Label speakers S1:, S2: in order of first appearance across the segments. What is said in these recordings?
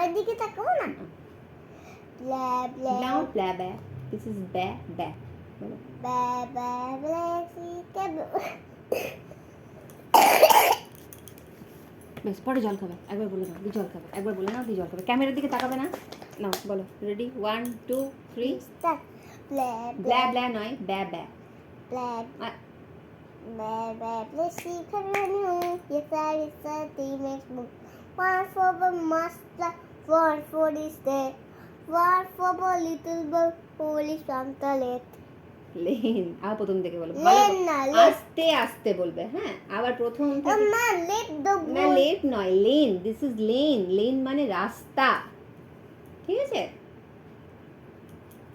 S1: দিকে তাকাবো না। ব্লা ব্লা
S2: Now blah blah. This is ba ba. বলো।
S1: বা বা ব্ল্যাক শিপ
S2: বেশ পরে জল খাবে, একবার বলে নাও দি জল খাবে, একবার বলে নাও দি জল খাবে। ক্যামেরার দিকে তাকাবে না। নাও বলো, রেডি 1 2 3।
S1: স্টার্ট। ব্লা
S2: ব্লা ব্লা নয়, ব্যা ব্যা।
S1: ব্লা
S2: আ-
S1: ba ba let's see continue. Yes, yes, the next book. One for the master, one for this day, one for the little boy who is from the lake.
S2: Lane, আবার প্রথম থেকে বলো।
S1: Lane না, late.
S2: আস্তে আস্তে বলবে, হ্যাঁ? আবার প্রথম থেকে।
S1: মা let the
S2: না
S1: boy.
S2: লেট নয়, lane. This is lane. Lane মানে রাস্তা, ঠিক আছে?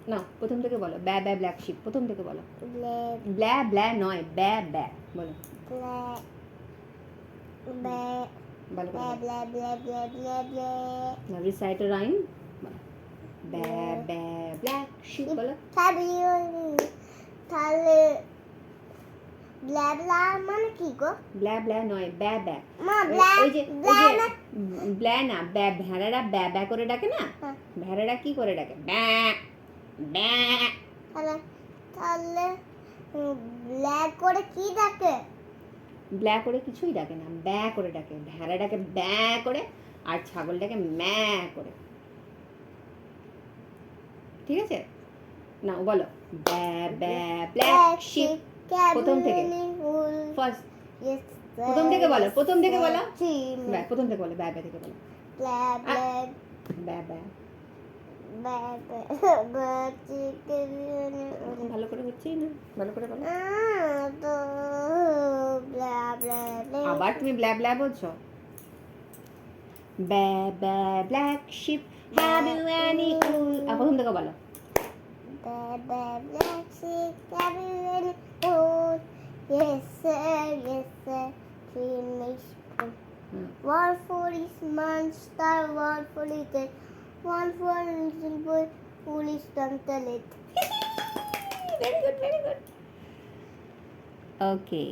S2: না প্রথম থেকে বলো, ব্যা ব্যা ব্ল্যাক শিপ, প্রথম থেকে বলো।
S1: Black,
S2: ব্লা ব্লা নয়, ব্যা ব্যা বলো।
S1: black, black,
S2: ভালো করে
S1: blah
S2: বলো।
S1: blah blah blah blah blah.
S2: Now recite a rhyme. Baa baa black sheep বলো।
S1: তাহলে ব্লা ব্লা মানে কি গো?
S2: ব্লা ব্লা নয়, ব্যা ব্যা।
S1: মা ব্লা
S2: ওই যে
S1: ব্লা না।
S2: ব্লা না, ব্যা। ভেড়ারা ব্যা ব্যা করে ডাকে না?
S1: হ্যাঁ।
S2: ভেড়ারা কি করে ডাকে? ব্যা ব্যা।
S1: তাহলে ব্ল্যাক করে কি ডাকে?
S2: ব্ল্যাক করে কিছুই ডাকে না, ব্যা করে ডাকে। ভেড়া ডাকে ব্যা করে, আর ছাগল ডাকে ম্যা করে, ঠিক আছে? না বলো, ব্যা ব্যা ব্ল্যাক শিপ। প্রথম থেকে। ফার্স্ট প্রথম থেকে বলো, প্রথম থেকে বলো। ব্যা প্রথম থেকে বলো, ব্যা ব্যা থেকে বলো।
S1: ব্ল্যাক ব্ল্যাক
S2: ব্যা ব্যা।
S1: ব্ল্যাক
S2: ভালো করে হচ্ছেই না, ভালো করে বলো।
S1: তো ব্লা ব্লা
S2: আবার তুমি ব্লা ব্লা বলছো। Baa baa black sheep have you any wool. প্রথম থেকে বলো।
S1: Black sheep, everyone knows. Yes sir, yes sir. Finish. One for this monster, one for little, one for little boy who is from the lake.
S2: Very good, very good. Okay.